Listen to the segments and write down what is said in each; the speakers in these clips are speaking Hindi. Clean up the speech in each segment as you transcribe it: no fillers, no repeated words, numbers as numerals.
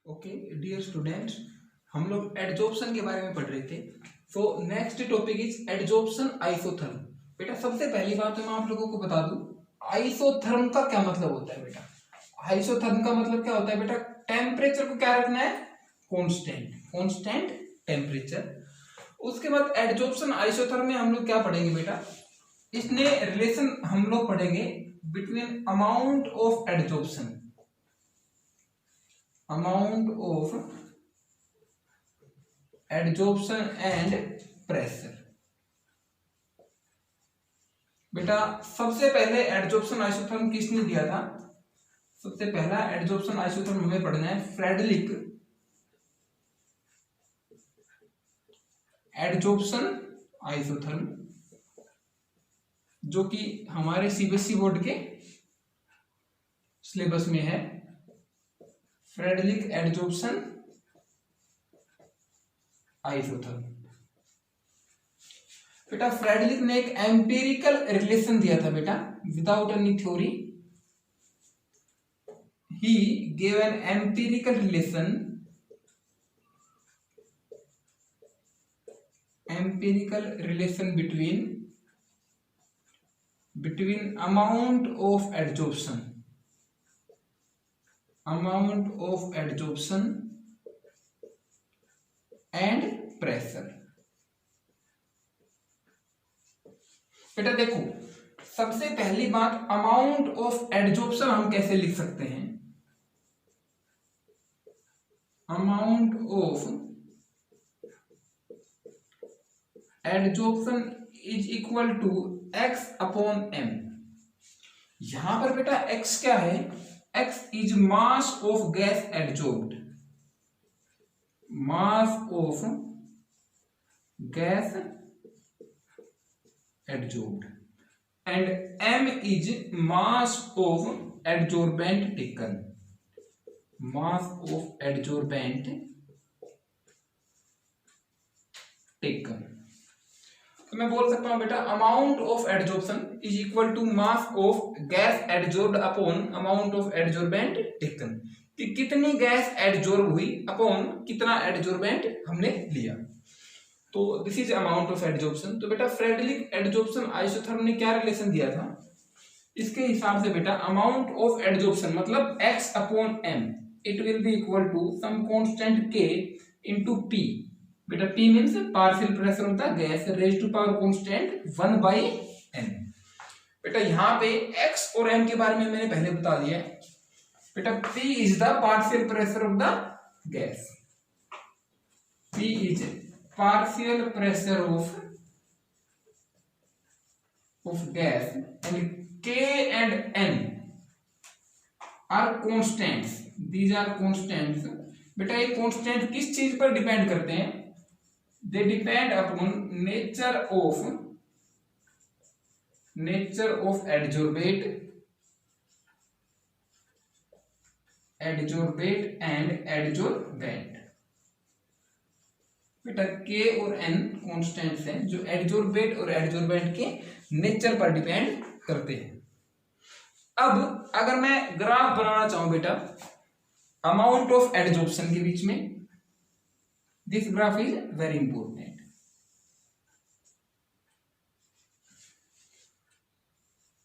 ओके डियर स्टूडेंट्स, हम लोग एडजॉर्प्शन के बारे में पढ़ रहे थे। So next topic is adsorption isotherm. बेटा सबसे पहली बात तो मैं आप लोगों को बता दूं, आइसोथर्म का क्या मतलब होता है। बेटा आइसोथर्म का मतलब क्या होता है बेटा, टेम्परेचर को क्या रखना है, कांस्टेंट टेम्परेचर। उसके बाद एडजॉर्प्शन आइसोथर्म में हम लोग क्या पढ़ेंगे बेटा, इसने रिलेशन हम लोग पढ़ेंगे between amount of adsorption and pressure. बेटा सबसे पहले एडजॉर्प्शन आइसोथर्म किसने दिया था, सबसे पहला एडजॉर्प्शन आइसोथर्म हमें पढ़ना है फ्रेडरिक एडजॉर्प्शन आइसोथर्म, जो कि हमारे सीबीएसई बोर्ड के सिलेबस में है। Frederick adsorption isotherm. बेटा फ्रेडरिक ने एक एम्पिरिकल रिलेशन दिया था बेटा, without any theory. He gave an empirical relation between amount of adsorption and pressure। बेटा देखो सबसे पहली बात, अमाउंट ऑफ एडजॉर्प्शन हम कैसे लिख सकते हैं, amount of adsorption is equal to x upon m। यहां पर बेटा x क्या है, x is mass of gas adsorbed, mass of gas adsorbed, and m is mass of adsorbent taken, mass of adsorbent taken. तो मैं बोल सकता हूं बेटा amount of adsorption is equal to mass of gas adsorbed upon amount of adsorbent taken, कि कितनी गैस एडजॉर्ब हुई अपॉन कितना एडजॉर्बेंट हमने लिया। तो this is amount of adsorption. तो बेटा फ्रेडरिक एडजॉर्प्शन आइसोथर्म ने क्या रिलेशन दिया था, इसके हिसाब से बेटा अमाउंट ऑफ एडजॉर्प्शन मतलब x upon m, it will be equal to some constant k into p। बेटा P मीन्स पार्शियल प्रेशर होता है gas raise to power constant 1/n। बेटा यहाँ पे x और m के बारे में मैंने पहले बता दिया है। बेटा P is the partial pressure of the gas, P is partial pressure of gas, and K and N are constants, these are constants. बेटा ये कांस्टेंट किस चीज पर डिपेंड करते हैं, they depend upon nature of adsorbate and adsorbent। बेटा K और N कॉन्स्टेंट्स हैं जो एडजॉर्बेट और एडजॉर्बेंट के नेचर पर डिपेंड करते हैं। अब अगर मैं ग्राफ बनाना चाहूं बेटा अमाउंट ऑफ एडजॉर्प्शन के बीच में, this graph is very important।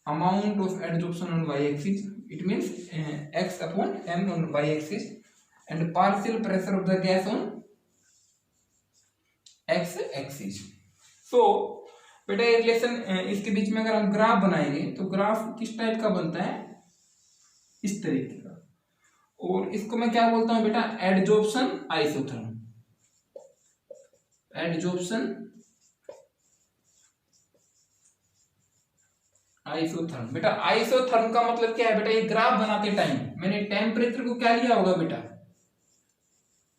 amount of adsorption on y-axis, it means x upon m on y-axis, and partial pressure of the gas on x-axis। so बेटा ये रिलेशन इसके बीच में अगर हम ग्राफ बनाएंगे तो ग्राफ किस टाइप का बनता है, इस तरीके का। और इसको मैं क्या बोलता हूं बेटा, एडजॉर्प्शन आइसोथर्म, एडजॉर्प्शन आइसोथर्म। बेटा आइसोथर्म का मतलब क्या है बेटा, ये ग्राफ बनाते टाइम मैंने टेम्परेचर को क्या लिया होगा बेटा,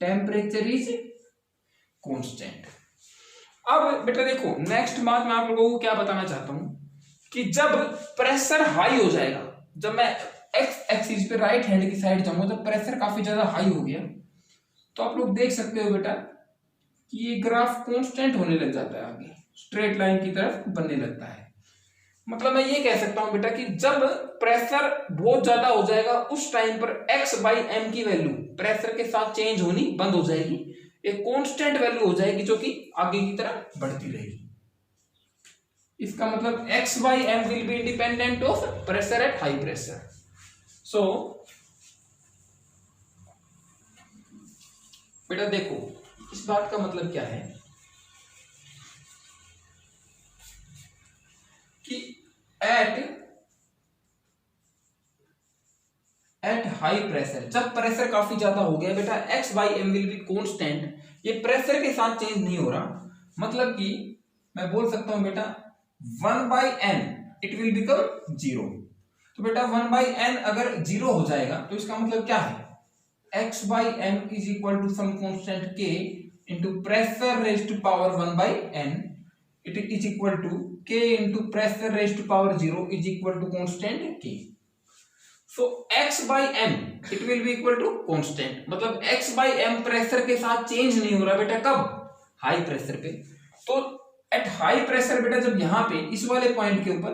टेम्परेचर इज कांस्टेंट। अब बेटा देखो नेक्स्ट बात मैं आप लोगों को क्या बताना चाहता हूं कि जब प्रेशर हाई हो जाएगा, जब मैं एक्स एक्सिस पे राइट हैंड की साइड जाऊंगा तो प्रेशर काफी ज्यादा हाई हो गया, तो आप लोग देख सकते हो बेटा कि ये ग्राफ कांस्टेंट होने लग जाता है, आगे स्ट्रेट लाइन की तरफ बनने लगता है। मतलब मैं ये कह सकता हूं बेटा कि जब प्रेशर बहुत ज्यादा हो जाएगा उस टाइम पर x/m की वैल्यू प्रेशर के साथ चेंज होनी बंद हो जाएगी, एक कांस्टेंट वैल्यू हो जाएगी जो कि आगे की तरफ बढ़ती रहेगी। इसका मतलब x/m will be independent of pressure at high pressure. सो बेटा देखो इस बात का मतलब क्या है कि एट हाई प्रेशर, जब प्रेशर काफी ज्यादा हो गया बेटा x/m विल बी कांस्टेंट, ये प्रेशर के साथ चेंज नहीं हो रहा, मतलब कि मैं बोल सकता हूं बेटा 1/n इट विल बिकम 0। तो बेटा 1/n अगर 0 हो जाएगा तो इसका मतलब क्या है, x/m is equal to some constant k into pressure raise to power 1/n, it is equal to k into pressure raise to power 0 is equal to constant k। So x/m it will be equal to constant, मतलब x/m प्रेशर के साथ चेंज नहीं हो रहा बेटा, कब, हाई प्रेशर पे। तो एट हाई प्रेशर बेटा जब यहां पे इस वाले पॉइंट के ऊपर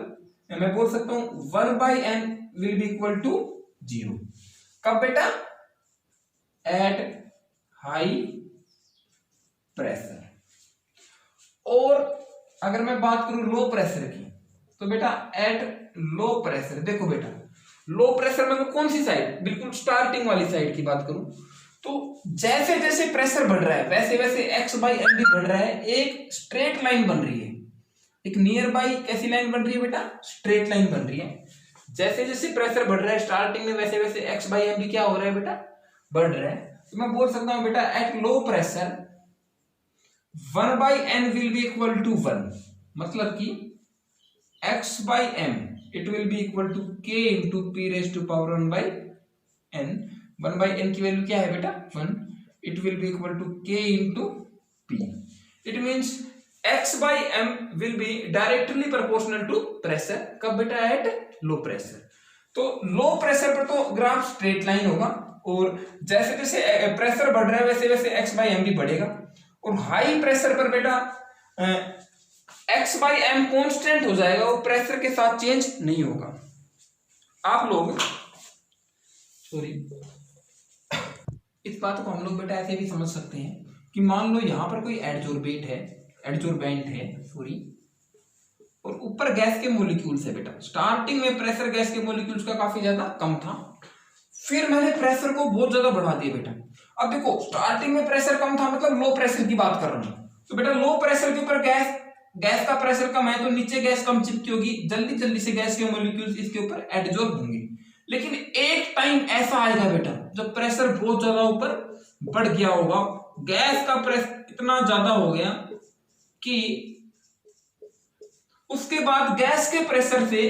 मैं बोल सकता हूं 1/n will be equal to 0, कब बेटा, एट हाई प्रेशर। और अगर मैं बात करूं लो प्रेशर की तो बेटा एट लो प्रेशर, देखो बेटा लो प्रेशर में कौन सी साइड, बिल्कुल स्टार्टिंग वाली साइड की बात करूं तो जैसे जैसे प्रेशर बढ़ रहा है वैसे वैसे x/m भी बढ़ रहा है, एक स्ट्रेट लाइन बन रही है, एक नियर बाई कैसी लाइन बन रही है बेटा, स्ट्रेट लाइन बन रही है। जैसे जैसे प्रेशर बढ़ रहा है स्टार्टिंग में वैसे वैसे x/m भी क्या हो रहा है बेटा, बढ़ रहा है। तो मैं बोल सकता हूं बेटा at low pressure 1/n will be equal to 1, मतलब कि x/m it will be equal to k into p raise to power 1/n। 1/n की वैल्यू क्या है बेटा 1, it will be equal to k into p। It means x/m will be directly proportional to pressure, कब बेटा, एट लो प्रेशर। तो लो प्रेशर पर तो ग्राफ स्ट्रेट लाइन होगा और जैसे जैसे प्रेशर बढ़ रहा है वैसे वैसे x/m भी बढ़ेगा, और हाई प्रेशर पर बेटा x/m कांस्टेंट हो जाएगा, वो प्रेशर के साथ चेंज नहीं होगा। आप लोग सॉरी इस बात को हम लोग बेटा ऐसे भी समझ सकते हैं कि मान लो यहां पर कोई एडजोर्बेंट है सॉरी, और ऊपर गैस के मॉलिक्यूल्स है बेटा। स्टार्टिंग में प्रेशर गैस के मॉलिक्यूल्स का काफी ज्यादा कम था, फिर मैंने प्रेशर को बहुत ज्यादा बढ़ा दिया बेटा। अब देखो स्टार्टिंग में प्रेशर कम था, मतलब लो प्रेशर की बात कर रहा हूं, तो बेटा लो प्रेशर के ऊपर गैस का प्रेशर कम है तो नीचे गैस कम चिपकी होगी, जल्दी जल्दी से गैस के मॉलिक्यूल्स इसके ऊपर एडजॉर्ब होंगे। लेकिन एक टाइम ऐसा आएगा बेटा जब प्रेशर बहुत ज्यादा ऊपर बढ़ गया होगा, गैस का प्रेशर इतना ज्यादा हो गया कि उसके बाद गैस के प्रेशर से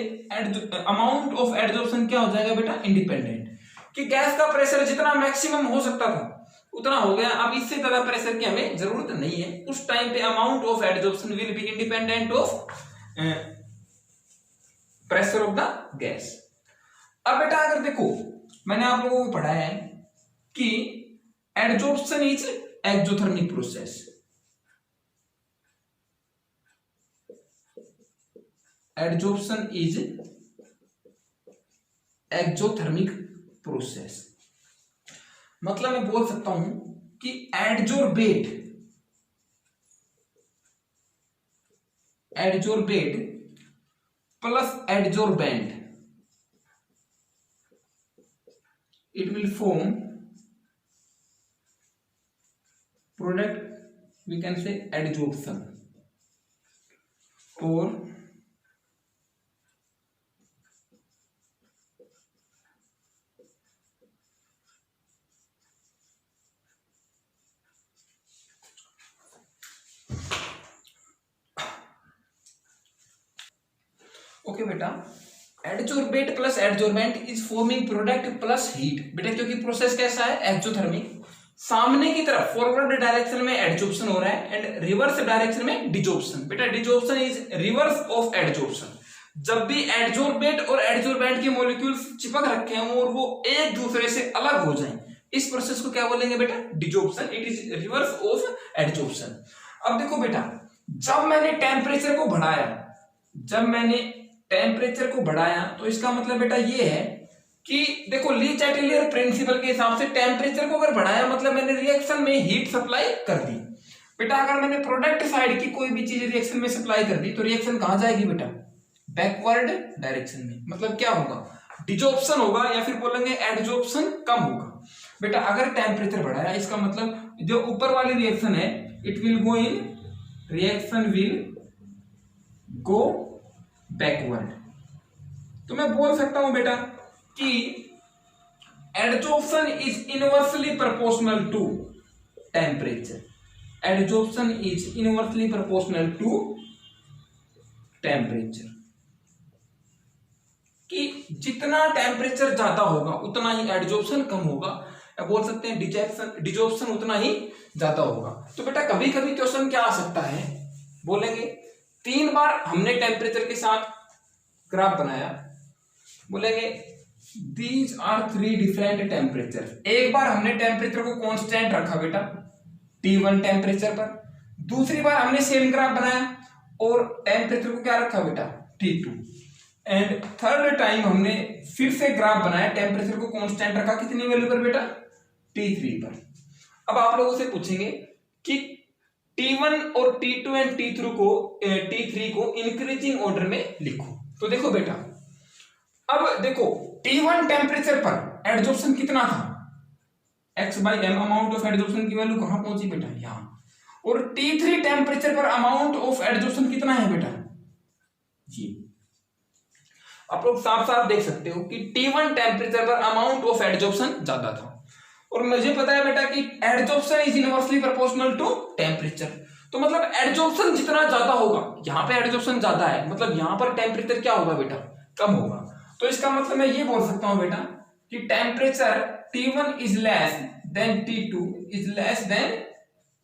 अमाउंट ऑफ एडजॉर्प्शन क्या हो जाएगा बेटा, इंडिपेंडेंट, कि गैस का प्रेशर जितना मैक्सिमम हो सकता था उतना हो गया, अब इससे ज्यादा प्रेशर की हमें जरूरत नहीं है। उस टाइम पे amount of adsorption will be independent of pressure of the gas. अब बेटा अगर देखो मैंने आप लोगों को पढ़ाया है कि adsorption is exothermic process, adsorption is exothermic process, मतलब मैं बोल सकता हूं कि adsorbate plus adsorbent it will form product we can say adsorption, or okay बेटा adsorbate plus adsorbent is forming product plus heat बेटा, क्योंकि प्रोसेस कैसा है एक्सोथर्मिक, सामने की तरफ फॉरवर्ड डायरेक्शन में एडजॉर्प्शन हो रहा है एंड रिवर्स डायरेक्शन में डिजॉर्प्शन। बेटा desorption is reverse of adsorption, जब भी एडजोर्बेट और एडजोर्बेंट के मॉलिक्यूल्स चिपक रखे हैं और वो एक दूसरे से अलग हो जाएं, इस प्रोसेस को क्या बोलेंगे बेटा, desorption, it is reverse of adsorption. अब देखो बेटा जब मैंने टेम्परेचर को बढ़ाया, जब मैंने टेम्परेचर को बढ़ाया तो इसका मतलब बेटा ये है कि देखो ली चैटेलियर प्रिंसिपल के हिसाब से टेम्परेचर को अगर बढ़ाया मतलब मैंने रिएक्शन में हीट सप्लाई कर दी। बेटा अगर मैंने प्रोडक्ट साइड की कोई भी चीज रिएक्शन में सप्लाई कर दी तो रिएक्शन कहां जाएगी बेटा, बैकवर्ड डायरेक्शन में। मतलब क्या होगा, डिजॉर्प्शन होगा या फिर बोलेंगे एडजॉर्प्शन कम होगा। बेटा अगर टेम्परेचर बढ़ाया इसका मतलब जो ऊपर वाली रिएक्शन है it will go in, reaction will go backward. तो मैं बोल सकता हूं बेटा कि adsorption is inversely proportional to temperature, adsorption is inversely proportional to temperature, कि जितना टेम्परेचर ज्यादा होगा उतना ही एडजॉर्प्शन कम होगा, या बोल सकते हैं डिजॉर्प्शन उतना ही ज्यादा होगा। तो बेटा कभी कभी क्वेश्चन क्या आ सकता है, बोलेंगे 3 बार हमने टेम्परेचर के साथ ग्राफ बनाया, बोलेंगे दीज आर 3 डिफरेंट टेम्परेचर। एक बार हमने टेम्परेचर को कांस्टेंट रखा बेटा T1 टेम्परेचर पर, दूसरी बार हमने सेम ग्राफ बनाया और टेम्परेचर को क्या रखा बेटा T2, एंड थर्ड टाइम हमने फिर से ग्राफ बनाया, टेम्परेचर को कांस्टेंट रखा कितनी वैल्यू पर बेटा T3 पर। अब आप लोगों से पूछेंगे कि T1 और T2 एंड T3 को इंक्रीजिंग ऑर्डर में लिखो। तो देखो बेटा अब देखो T1 टेम्परेचर पर एडजॉर्प्शन कितना था, x/m अमाउंट ऑफ एडजॉर्प्शन की वैल्यू कहां पहुंची बेटा यहां, और T3 टेम्परेचर पर अमाउंट ऑफ एडजॉर्प्शन कितना है बेटा ये। आप लोग साफ साफ देख सकते हो कि T1 टेम्परेचर पर अमाउंट ऑफ एडजॉर्प्शन ज्यादा था, और मुझे पता है बेटा कि adsorption is inversely proportional to temperature. तो मतलब एडजॉर्प्शन जितना ज्यादा होगा, यहाँ पे एडजॉर्प्शन ज्यादा है मतलब यहाँ पर टेम्परेचर क्या होगा बेटा कम होगा। तो इसका मतलब मैं ये बोल सकता हूं बेटा कि temperature T1 is less than T2 is less than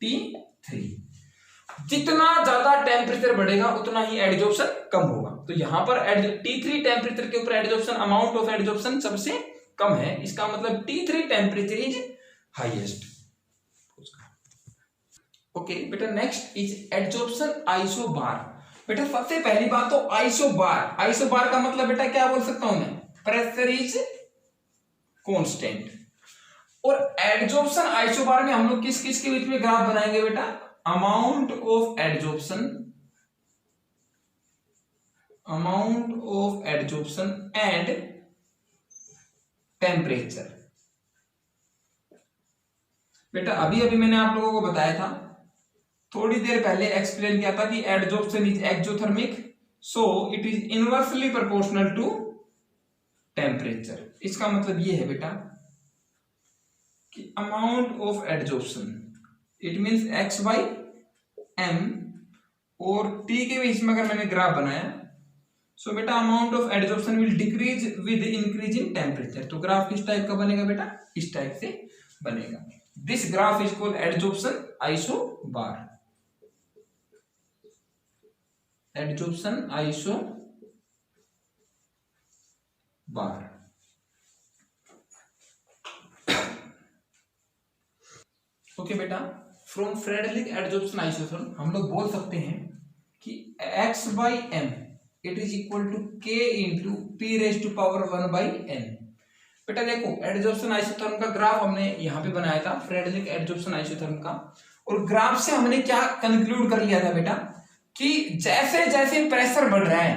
T3। जितना ज्यादा टेम्परेचर बढ़ेगा उतना ही एडजॉर्प्शन कम होगा। तो यहां पर T3 टेम्परेचर के ऊपर एडजॉर्प्शन, अमाउंट ऑफ एडजॉर्प्शन सबसे कम है, इसका मतलब T3 temperature is highest. Okay बेटा नेक्स्ट इज एडजॉर्प्शन आइसोबार। बेटा सबसे पहली बात तो आइसोबार, आइसोबार का मतलब बेटा क्या बोल सकता हूं मैं, प्रेशर इज कांस्टेंट। और एडजॉर्प्शन आइसोबार में हम लोग किस किस के बीच में ग्राफ बनाएंगे बेटा, amount of adsorption, amount of adsorption and temperature. बेटा अभी अभी मैंने आप लोगों को बताया था, थोड़ी देर पहले एक्सप्लेन किया था कि adsorption is exothermic, so it is inversely proportional to temperature. इसका मतलब ये है बेटा कि amount of adsorption it means x/m, और t के बीच में अगर मैंने ग्राफ बनाया सो बेटा amount of adsorption will decrease with increase in temperature. तो ग्राफ किस टाइप का बनेगा बेटा, इस टाइप से बनेगा। This graph is called adsorption isobar, adsorption isobar. Okay बेटा फ्रॉम फ्रेडरिक एडजॉर्प्शन आइसोथर्म हम लोग बोल सकते हैं कि x/m it is equal to k into p raise to power 1/n। बेटा देखो एडजॉर्प्शन आइसोथर्म का ग्राफ हमने यहाँ पे बनाया था, फ्रेडरिक एडजॉर्प्शन आइसोथर्म का, और ग्राफ से हमने क्या कंक्लूड कर लिया था बेटा कि जैसे जैसे प्रेशर बढ़ रहा है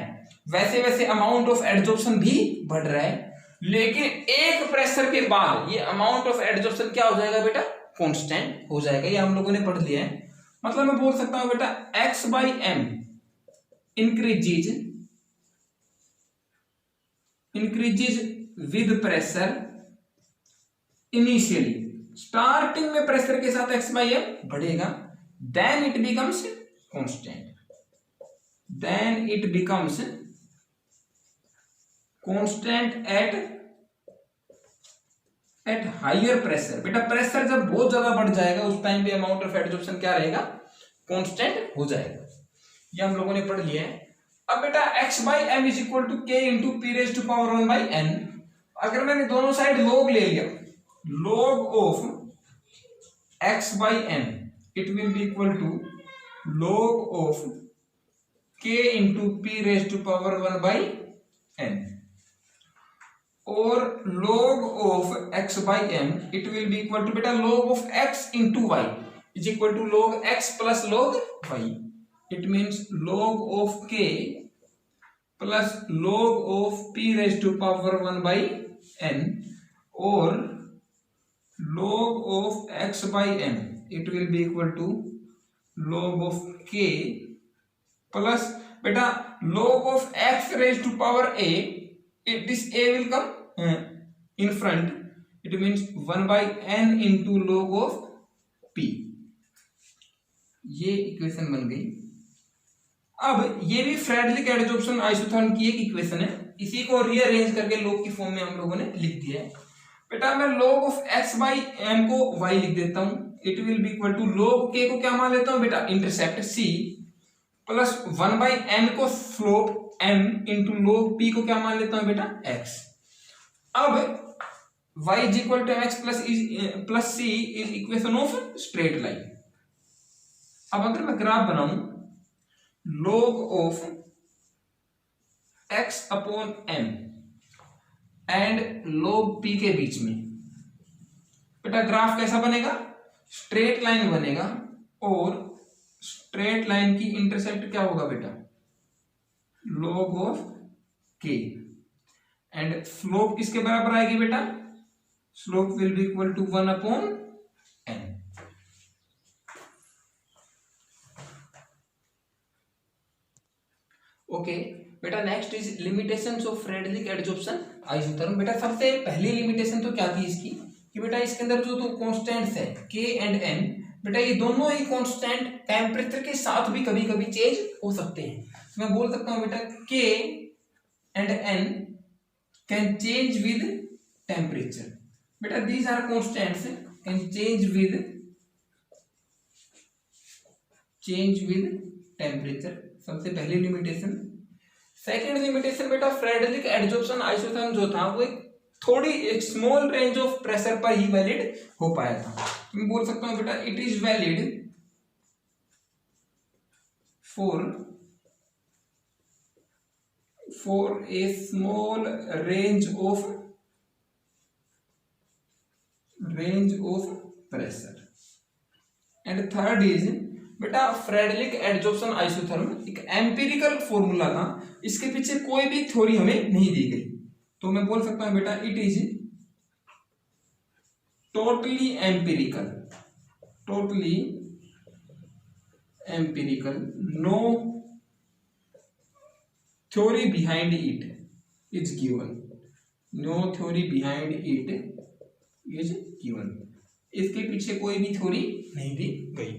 वैसे वैसे अमाउंट ऑफ एडजॉर्प्शन भी बढ़ रहा है, लेकिन एक प्रेशर के बाद ये अमाउंट ऑफ एडजॉर्प्शन क्या हो जाएगा बेटा, कांस्टेंट हो जाएगा। ये हम लोगों ने पढ़ लिया है। मतलब मैं बोल सकता हूं बेटा x/m increases with pressure initially, starting में प्रेशर के साथ x/m बढ़ेगा, then it becomes constant, then it becomes constant at higher pressure. बेटा प्रेशर जब बहुत ज्यादा बढ़ जाएगा उस टाइम पे अमाउंट ऑफ एडजॉर्प्शन क्या रहेगा, कांस्टेंट हो जाएगा। ये हम लोगों ने पढ़ लिया है। अब बेटा x/m is equal to k into p raise to power 1/n। अगर मैंने दोनों साइड log ले लिया, log of x/m it will be equal to log of k k into P raise to power 1 by n, और log of x by m it will be equal to बेटा log of x into y is equal to log x plus log y. It means log of k plus log of p raised to power 1 by n, or log of x by m it will be equal to log of k plus बेटा log of x raised to power a, this a will come in front, it means 1 by n into log of p. ये इक्वेशन बन गई. अब ये भी फ्रेडरिक एडजॉर्प्शन आइसोथर्म की एक इक्वेशन है, इसी को रीअरेंज करके log की फॉर्म में हम लोगों ने लिख दिया है. बेटा मैं log of x by m को y लिख देता हूं, it will be equal to log k को क्या मान लेता हूं बेटा intercept c, plus 1 by n को slope m into log p को क्या मान लेता हूं बेटा x. अब y is equal to mx plus c is equation of straight line. अब अगर मैं ग्राफ बनाऊं log of x upon m and log p के बीच में, बेटा ग्राफ कैसा बनेगा, स्ट्रेट लाइन बनेगा, और स्ट्रेट लाइन की इंटरसेप्ट क्या होगा बेटा log of k, and slope किसके बराबर आएगी बेटा, slope will be equal to 1 upon n. Okay बेटा next is limitations of Freundlich adsorption isotherm. बेटा सबसे पहली लिमिटेशन तो क्या थी इसकी कि बेटा इसके अंदर जो दो कांस्टेंट्स है k एंड n, बेटा ये दोनों ही कांस्टेंट टेम्परेचर के साथ भी कभी कभी चेंज हो सकते हैं. तो मैं बोल सकता हूं बेटा k and n can change with temperature. बेटा these are constants can change with temperature. सबसे पहली लिमिटेशन. सेकंड लिमिटेशन बेटा फ्रेडरिक एडजॉर्प्शन आइसोथर्म जो था वो एक स्मॉल रेंज ऑफ प्रेशर पर ही वैलिड हो पाया था. मैं बोल सकता हूं बेटा it is valid for a small range of pressure. And third is बेटा फ्रेडरिक एडजॉर्प्शन आइसोथर्म एक एम्पिरिकल फॉर्मूला था, इसके पीछे कोई भी थ्योरी हमें नहीं दी गई, तो मैं बोल सकता हूं बेटा it is totally empirical, no theory behind it is given. No theory behind it is given. इसके पीछे कोई भी थ्योरी नहीं दी गई.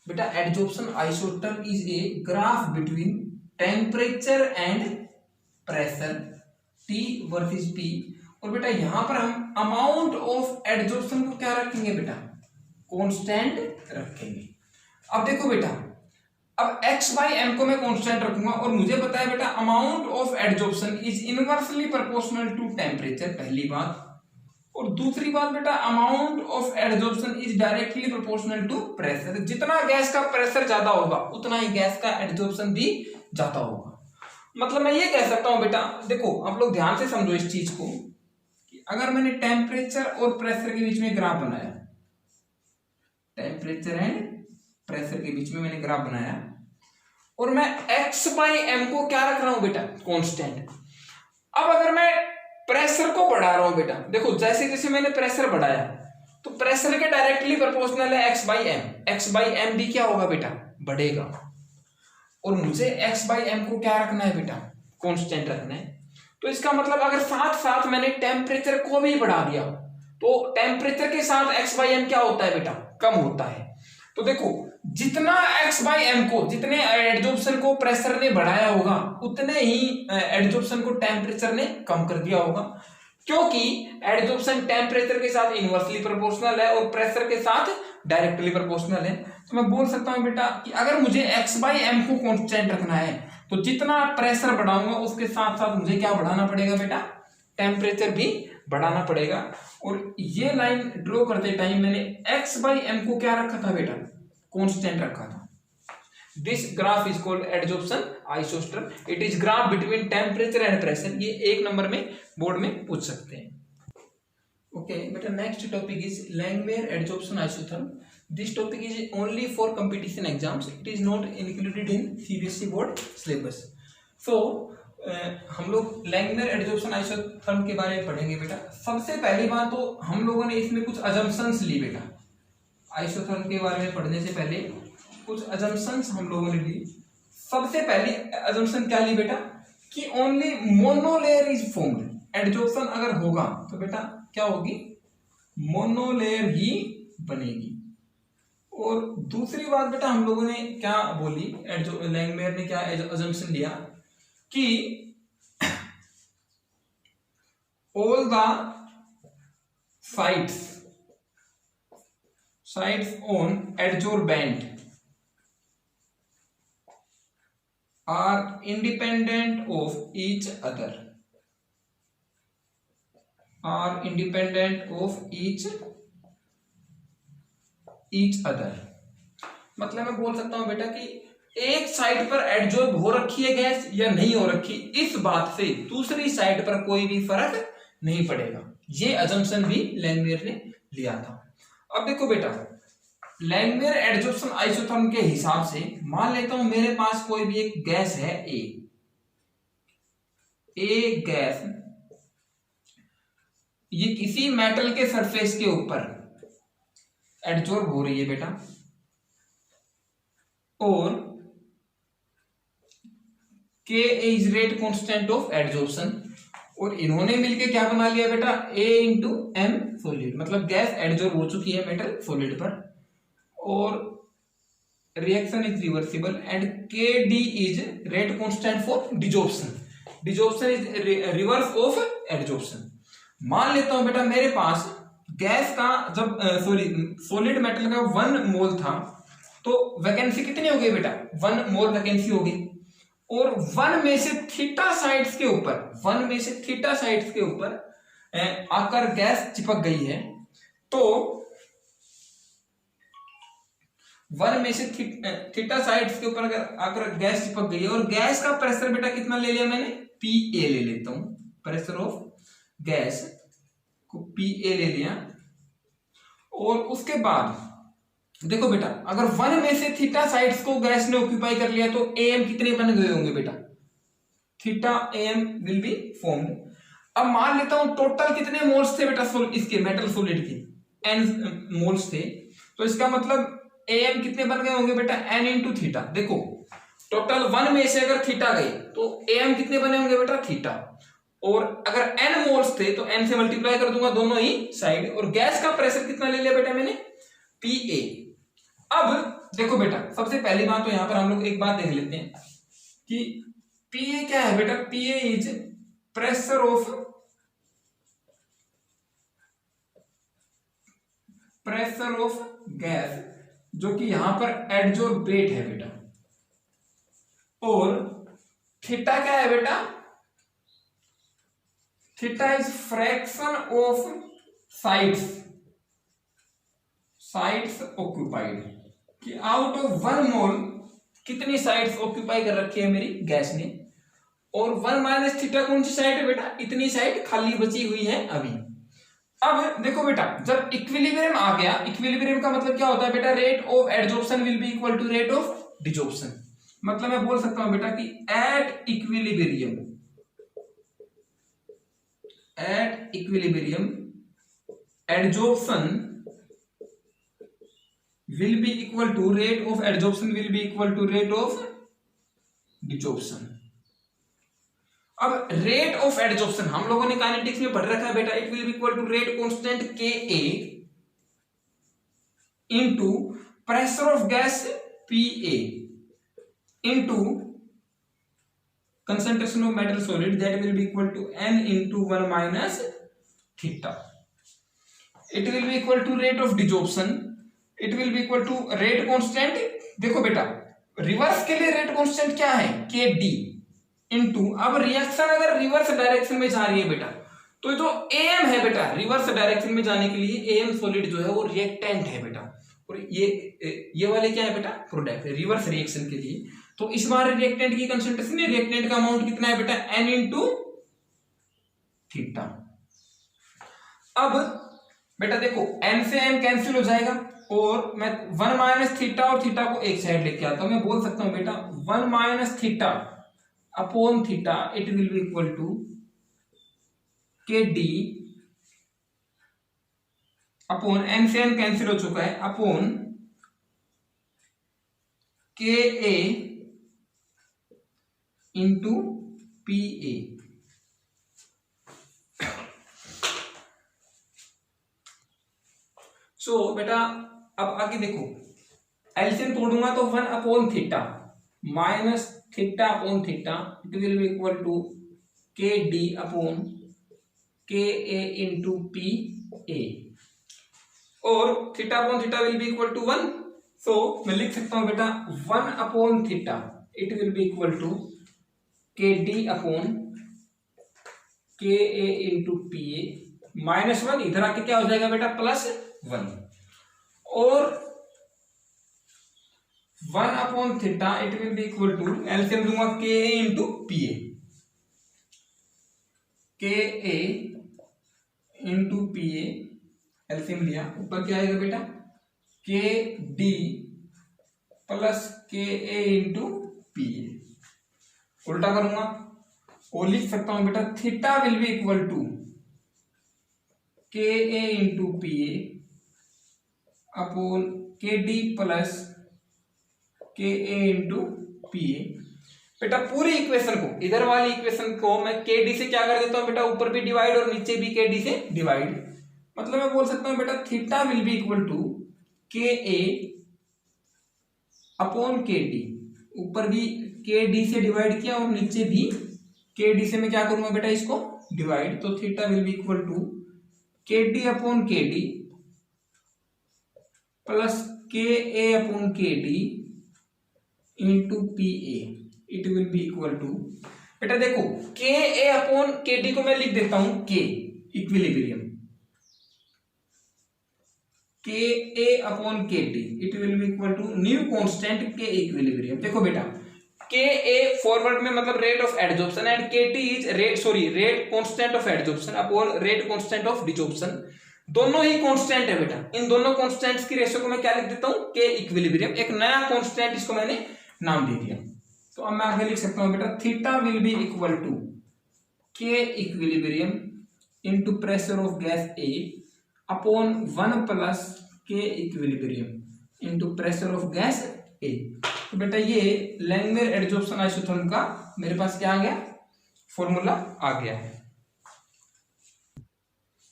बेटा adsorption isotherm is a graph between temperature and pressure T versus P, और बेटा यहां पर हम अमाउंट ऑफ एडजॉर्प्शन को क्या रखेंगे बेटा कांस्टेंट रखेंगे. अब देखो बेटा अब x by m को मैं कांस्टेंट रखूंगा, और मुझे पता है बेटा amount of adsorption is inversely proportional to temperature, पहली बात. और दूसरी बात बेटा amount of adsorption is directly proportional to pressure. जितना गैस का प्रेशर ज्यादा होगा उतना ही गैस का एडजॉर्प्शन भी ज्यादा होगा. मतलब मैं ये कह सकता हूं बेटा, देखो आप लोग ध्यान से समझो इस चीज को, कि अगर मैंने टेम्परेचर और प्रेशर के बीच में ग्राफ बनाया, टेम्परेचर एंड प्रेशर के बीच में मैंने ग्राफ बनाया, और मैं x by m को क्या रख रहा हूं बेटा कांस्टेंट. अब अगर मैं प्रेशर को बढ़ा रहा हूं बेटा, देखो जैसे जैसे मैंने प्रेशर बढ़ाया तो प्रेशर के डायरेक्टली प्रोपोर्शनल है x by m. x by m भी क्या होगा बेटा बढ़ेगा, और मुझे x by m को क्या रखना है बेटा कांस्टेंट रखना है. तो इसका मतलब अगर साथ साथ मैंने टेम्परेचर को भी बढ़ा दिया तो टेम्परेचर के साथ x by m क्या होता है बेटा कम होता है. तो देखो जितना x by m को, जितने एडजॉर्प्शन को प्रेशर ने बढ़ाया होगा उतने ही एडजॉर्प्शन को टेम्परेचर ने कम कर दिया होगा, क्योंकि एडजॉर्प्शन टेम्परेचर के साथ इनवर्सली प्रोपोर्शनल है और प्रेशर के साथ डायरेक्टली प्रोपोर्शनल है. तो मैं बोल सकता हूं बेटा कि अगर मुझे x by m को कांस्टेंट रखना है तो जितना प्रेशर बढ़ाऊंगा उसके साथ साथ मुझे क्या बढ़ाना पड़ेगा बेटा टेम्परेचर भी बढ़ाना पड़ेगा. और ये लाइन ड्रॉ करते टाइम मैंने x by m को क्या रखा था बेटा कांस्टेंट रखा था. This graph is called adsorption isoster. It is graph between temperature and pressure. ये 1 नंबर में बोर्ड में पूछ सकते हैं। ओके बेटा, next topic is Langmuir adsorption isotherm. This topic is only for competition exams, it is not included in CBSE board syllabus. सो हम लोग लैंगमुइर एडजॉर्प्शन आइसोथर्म के बारे में पढ़ेंगे बेटा। सबसे पहली बात तो हम लोगों ने इसमें कुछ अजम्पशंस ली बेटा। आइसोथर्म के बारे में पढ़ने से पहले कुछ अजम्पशंस हम लोगों ने ली। सबसे पहली अजम्पशन क्या ली बेटा कि only monolayer is formed. Adsorption अगर होगा तो बेटा क्या होगी, मोनोलेयर ही बनेगी। और दूसरी बात बेटा हम लोगों ने क्या बोली, लैंगमुइर ने क्या अजम्पशन लिया कि all the sides on adsorbent are independent of each other, are independent of each other. मतलब मैं बोल सकता हूं बेटा कि एक साइड पर एडजॉर्ब हो रखी है गैस या नहीं हो रखी, इस बात से दूसरी साइड पर कोई भी फर्क नहीं पड़ेगा। ये अजम्पशन भी लैंगमुइर ने लिया था। अब देखो बेटा, लैंगमुइर एडजॉर्प्शन आइसोथर्म के हिसाब से मान लेता हूं मेरे पास कोई भी एक गैस है ए गैस, ये किसी मेटल के सरफेस के ऊपर एडजॉर्ब हो रही है बेटा, और K is rate constant of adsorption, और इन्होंने मिलके क्या बना लिया बेटा A इंटू M सॉलिड। मतलब गैस एडजॉर्ब हो चुकी है मेटल सॉलिड पर, और reaction is reversible and KD is rate constant for desorption. Desorption is reverse of adsorption. मान लेता हूं बेटा मेरे पास गैस का जब सॉलिड मेटल का 1 मोल था तो वैकेंसी कितनी हो गई बेटा, 1 मोल वैकेंसी हो गई। और 1 में से थीटा साइड्स के ऊपर, 1 में से थीटा साइड्स के ऊपर आकर गैस चिपक गई है, तो 1 में से थीटा साइड्स के ऊपर अगर आकर गैस चिपक गई है, और गैस का प्रेशर बेटा कितना ले लिया मैंने, PA ले लेता हूं, प्रेशर ऑफ गैस को PA ले लिया। और उसके बाद देखो बेटा अगर 1 में से थीटा साइड्स को गैस ने ऑक्यूपाई कर लिया तो AM कितने बन गए होंगे बेटा, theta AM will be formed. अब मान लेता हूं टोटल कितने मोल्स थे बेटा इसके मेटल सॉलिड के, N मोल्स थे, तो इसका मतलब AM कितने बन गए होंगे बेटा, N इंटू थीटा। देखो टोटल 1 में से अगर थीटा गई तो AM कितने बने होंगे बेटा, थीटा, और अगर N मोल्स थे तो N से मल्टीप्लाई कर दूंगा दोनों ही साइड, और गैस का प्रेशर कितना ले लिया बेटा मैंने, PA। अब देखो बेटा सबसे पहली बात तो यहां पर हम लोग एक बात देख लेते हैं कि PA क्या है बेटा, PA is pressure of gas, जो कि यहां पर एडजॉर्बेट है बेटा, और थीटा क्या है बेटा, theta is fraction of sides occupied, कि आउट ऑफ 1 मोल कितनी साइड्स ऑक्यूपाई कर रखी है मेरी गैस ने, और 1 माइनस थीटा कौन सी साइड है बेटा, इतनी साइड खाली बची हुई है अभी। अब देखो बेटा जब इक्विलिब्रियम आ गया, इक्विलिब्रियम का मतलब क्या होता है बेटा, rate of adsorption will be equal to rate of desorption. मतलब मैं बोल सकता हूं बेटा कि at equilibrium adsorption will be equal to rate of adsorption will be equal to rate of desorption। अब रेट ऑफ एडजॉर्प्शन हम लोगों ने काइनेटिक्स में पढ़ रखा है बेटा, it will be equal to rate constant KA into pressure of gas PA into concentration of metal solid, that will be equal to N into 1 minus theta। it will be equal to rate of desorption, it will be equal to rate constant। देखो बेटा रिवर्स के लिए रेट कांस्टेंट क्या है, KD इनटू, अब रिएक्शन अगर रिवर्स डायरेक्शन में जा रही है बेटा तो जो AM है बेटा रिवर्स डायरेक्शन में जाने के लिए AM सॉलिड जो है वो रिएक्टेंट है बेटा, और ये वाले क्या है बेटा, प्रोडक्ट, रिवर्स रिएक्शन के लिए। तो इस बार रिएक्टेंट की कंसंट्रेशन है, रिएक्टेंट का अमाउंट कितना है बेटा, n इंटू थीटा। अब बेटा देखो n से n कैंसिल हो जाएगा और मैं 1 माइनस थीटा और थीटा को एक साइड लेके आता हूं, मैं बोल सकता हूं बेटा 1 minus theta upon theta it will be equal to K D upon n से n कैंसिल हो चुका है upon K A into P ए। सो बेटा अब आगे देखो, एलसीएम तोड़ूंगा तो 1 upon theta minus theta upon theta it will be equal to K D upon K A into P A, और theta upon theta will be equal to 1। So मैं लिख सकता हूं बेटा 1 upon theta it will be equal to K D upon K A into P A minus 1, इधर आके क्या हो जाएगा बेटा प्लस 1, और 1 upon theta it will be equal to, LCM दूंगा K A into P A, K A into P A, LCM लिया, ऊपर क्या आएगा बेटा के D plus K A into P ए, उल्टा करूंगा और लिख सकता हूं बेटा theta will be equal to K A into P A upon K D plus K A into P ए। बेटा पूरी इक्वेशन को, इधर वाली इक्वेशन को मैं के डी से क्या कर देता हूं बेटा, ऊपर भी डिवाइड और नीचे भी के डी से डिवाइड, मतलब मैं बोल सकता हूं बेटा theta will be equal to K A upon K D, ऊपर भी के डी से डिवाइड किया और नीचे भी के डी से मैं क्या करूंगा बेटा इसको डिवाइड, तो theta will be equal to K D upon K D plus K A upon K D into P A it will be equal to, बेटा देखो के ए अपॉन के डी को मैं लिख देता हूं के equilibrium, K A upon K D it will be equal to new constant K equilibrium. देखो बेटा के ए फॉरवर्ड में मतलब rate of adsorption and K T is rate constant of adsorption upon rate constant of desorption, दोनों ही कांस्टेंट है बेटा, इन दोनों कांस्टेंट्स की रेशियो को मैं क्या लिख देता हूं के इक्विलिब्रियम, एक नया कांस्टेंट इसको मैंने नाम दे दिया। तो अब मैं आगे लिख सकता हूं बेटा theta will be equal to k equilibrium into pressure of gas A upon 1 plus k equilibrium into pressure of gas A. तो बेटा ये लैंगमेयर एडजॉर्प्शन आइसोथर्म का मेरे पास क्या आ गया, फॉर्मूला आ गया है।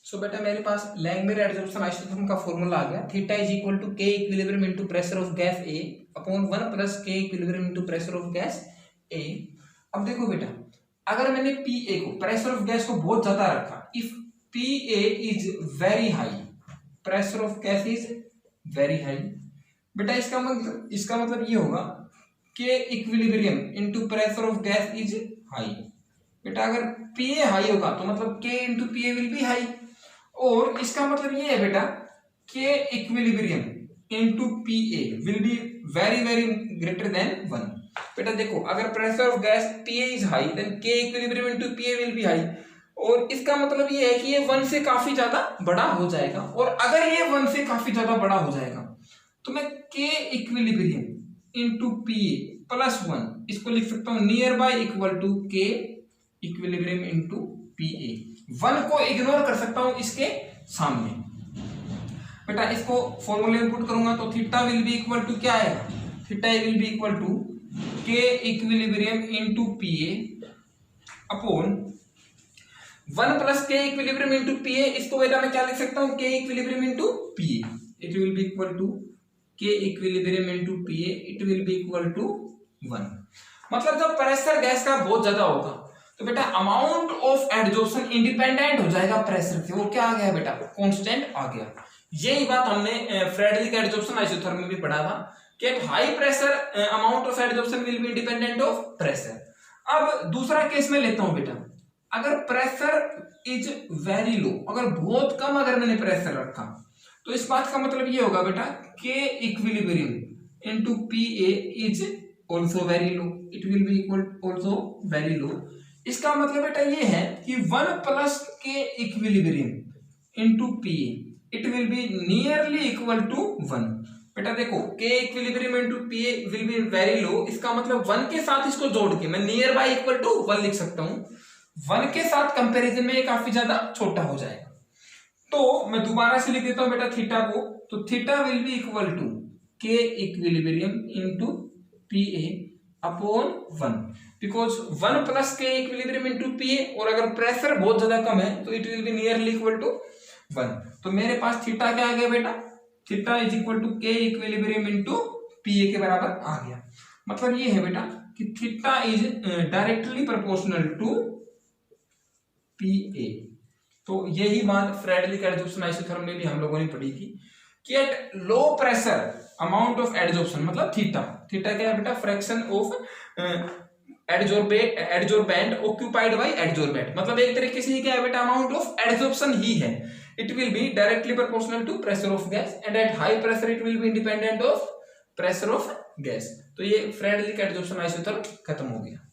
सो बेटा मेरे पास लैंगमेयर एडजॉर्प्शन आइसोथर्म का फॉर्मूला आ गया, theta is equal to k equilibrium into pressure of gas A upon 1 plus k equilibrium into pressure of gas A. अब देखो बेटा अगर मैंने पी ए को, प्रेशर ऑफ गैस को बहुत ज्यादा रखा, if P A is very high, pressure of gas is very high, बेटा इसका मतलब ये होगा के equilibrium into pressure of gas is high. बेटा अगर पी ए हाई होगा तो मतलब के into P A will be high, और इसका मतलब ये है बेटा के equilibrium into p A will be very very greater than 1। बेटा देखो अगर pressure of gas P A is high then के equilibrium into p A will be high, और इसका मतलब ये है कि ये 1 से काफी ज्यादा बड़ा हो जाएगा, और अगर ये 1 से काफी ज्यादा बड़ा हो जाएगा तो मैं के इक्विलिब्रियम इनटू पी ए प्लस 1 इसको लिख सकता हूं near y equal to k equilibrium into p ए, 1 को इग्नोर कर सकता हूं इसके सामने। बेटा इसको फॉर्मूले में पुट करूंगा तो theta will be equal to क्या आएगा, theta will be equal to k equilibrium into p A upon 1 plus k equilibrium into p A, इसको बेटा मैं क्या लिख सकता हूं के equilibrium into p A, it will be equal to k equilibrium into p A it will be equal to 1। मतलब जब प्रेशर गैस का बहुत ज्यादा होगा तो बेटा अमाउंट ऑफ एडजॉर्प्शन इंडिपेंडेंट हो जाएगा प्रेशर से, वो क्या आ गया बेटा कांस्टेंट आ गया। यही बात हमने फ्रेडरिक एडजॉर्प्शन आइसोथर्म में भी पढ़ा था कि high pressure amount of adsorption will be independent of pressure. अब दूसरा केस में लेता हूं बेटा, अगर प्रेशर इज वेरी लो, अगर बहुत कम अगर मैंने प्रेशर रखा तो इस बात का मतलब ये होगा बेटा K equilibrium into PA is also very low, it will be equal also very low. इसका मतलब बेटा ये है कि 1 plus K equilibrium into PA it will be nearly equal to 1। बेटा देखो K equilibrium into PA will be very low, इसका मतलब 1 के साथ इसको जोड़ के मैं नियर बाय इक्वल टू 1 लिख सकता हूं। 1 के साथ कंपैरिजन में ये काफी ज्यादा छोटा हो जाएगा। तो मैं दोबारा से लिख देता हूं बेटा थीटा को, तो theta will be equal to K equilibrium into PA upon 1, because 1 plus K equilibrium into PA, और अगर प्रेशर बहुत ज्यादा कम है तो it will be nearly equal to 1। तो मेरे पास थीटा क्या आ गया बेटा, theta is equal to K equilibrium into PA के बराबर आ गया। मतलब ये है बेटा कि theta is directly proportional to PA। तो यही बात फ्रेडरिक एडजॉर्प्शन आइसोथर्म में भी हम लोगों ने पढ़ी थी कि eight low pressure amount of adsorption, मतलब थीटा, थीटा क्या है बेटा, fraction of adsorbent occupied by adsorbent, मतलब एक तरीके से क्या है बेटा, अमाउंट ऑफ एडजॉर्प्शन ही है। It will be directly proportional to pressure of gas and at high pressure it will be independent of pressure of gas. तो ये फ्रेडरिक एडजॉर्प्शन आइसोथर्म खत्म हो गया।